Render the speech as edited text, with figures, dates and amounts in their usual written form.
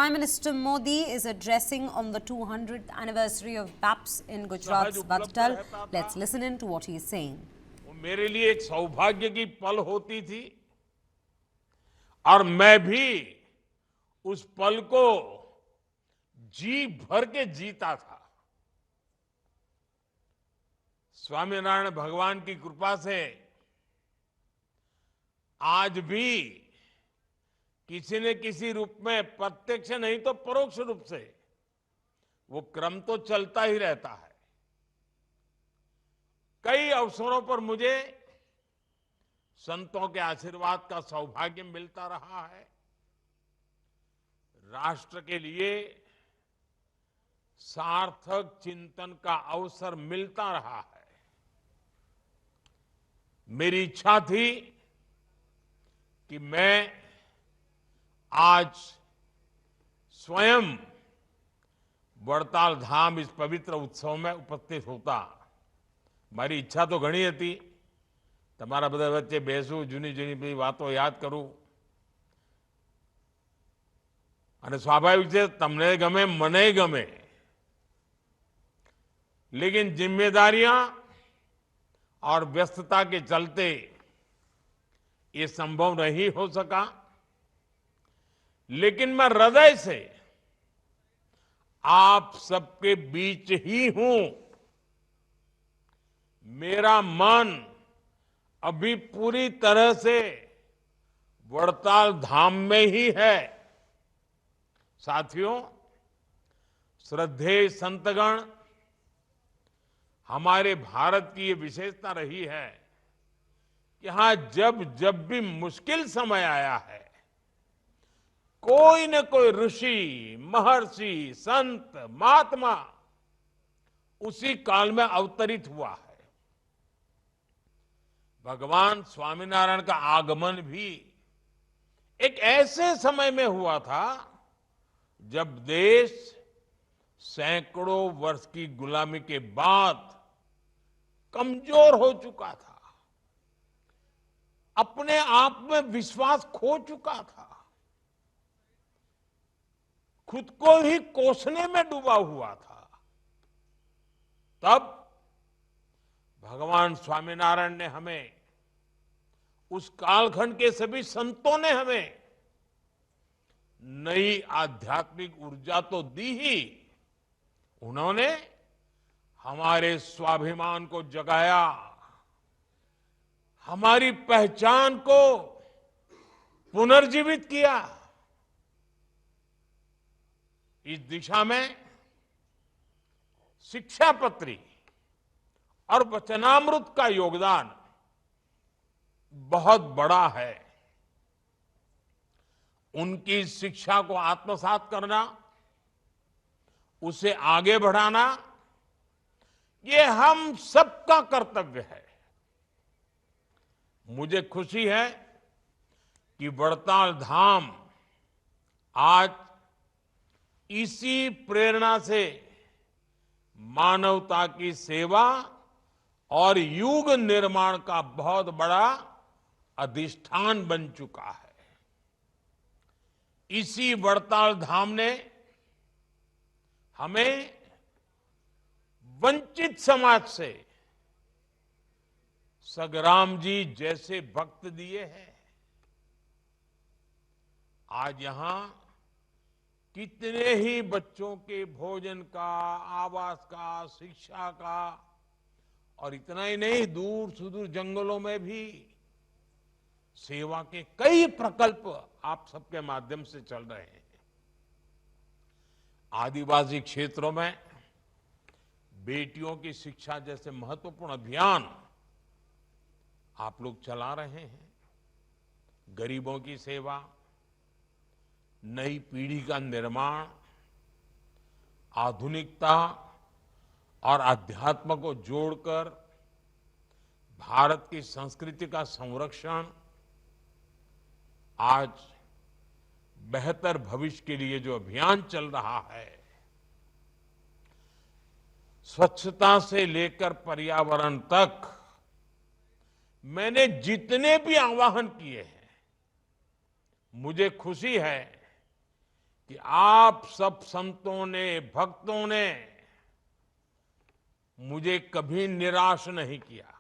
Prime Minister Modi is addressing on the 200th anniversary of BAPS in Gujarat's Badtal. Let's listen in to what he is saying. मेरे लिए एक सौभाग्य की पल होती थी और मैं भी उस पल को जी भर के जीता था। स्वामीनारायण भगवान की कृपा से आज भी किसी न किसी रूप में, प्रत्यक्ष नहीं तो परोक्ष रूप से, वो क्रम तो चलता ही रहता है। कई अवसरों पर मुझे संतों के आशीर्वाद का सौभाग्य मिलता रहा है। राष्ट्र के लिए सार्थक चिंतन का अवसर मिलता रहा है। मेरी इच्छा थी कि मैं आज स्वयं वड़ताल धाम इस पवित्र उत्सव में उपस्थित होता। મારી ઈચ્છા તો ઘણી હતી, તમારા બધા વચ્ચે બેસું, જૂની જૂની બધી વાતો યાદ કરું, અને સ્વાભાવિક છે તમને ગમે મને ગમે, लेकिन जिम्मेदारियां और व्यस्तता के चलते ये संभव नहीं हो सका। लेकिन मैं हृदय से आप सबके बीच ही हूं। मेरा मन अभी पूरी तरह से वड़ताल धाम में ही है। साथियों, श्रद्धेय संतगण, हमारे भारत की ये विशेषता रही है कि यहां जब जब भी मुश्किल समय आया है, कोई न कोई ऋषि, महर्षि, संत, महात्मा उसी काल में अवतरित हुआ है। भगवान स्वामीनारायण का आगमन भी एक ऐसे समय में हुआ था जब देश सैकड़ों वर्ष की गुलामी के बाद कमजोर हो चुका था, अपने आप में विश्वास खो चुका था, खुद को ही कोसने में डूबा हुआ था। तब भगवान स्वामीनारायण ने हमें, उस कालखंड के सभी संतों ने हमें नई आध्यात्मिक ऊर्जा तो दी ही, उन्होंने हमारे स्वाभिमान को जगाया, हमारी पहचान को पुनर्जीवित किया। इस दिशा में शिक्षापत्री और वचनामृत का योगदान बहुत बड़ा है। उनकी शिक्षा को आत्मसात करना, उसे आगे बढ़ाना, ये हम सबका कर्तव्य है। मुझे खुशी है कि वड़ताल धाम आज इसी प्रेरणा से मानवता की सेवा और युग निर्माण का बहुत बड़ा अधिष्ठान बन चुका है। इसी वड़ताल धाम ने हमें वंचित समाज से सगराम जी जैसे भक्त दिए हैं। आज यहां कितने ही बच्चों के भोजन का, आवास का, शिक्षा का, और इतना ही नहीं, दूर सुदूर जंगलों में भी सेवा के कई प्रकल्प आप सबके माध्यम से चल रहे हैं। आदिवासी क्षेत्रों में बेटियों की शिक्षा जैसे महत्वपूर्ण अभियान आप लोग चला रहे हैं। गरीबों की सेवा, नई पीढ़ी का निर्माण, आधुनिकता और अध्यात्म को जोड़कर भारत की संस्कृति का संरक्षण, आज बेहतर भविष्य के लिए जो अभियान चल रहा है, स्वच्छता से लेकर पर्यावरण तक, मैंने जितने भी आह्वान किए हैं, मुझे खुशी है कि आप सब संतों ने, भक्तों ने मुझे कभी निराश नहीं किया।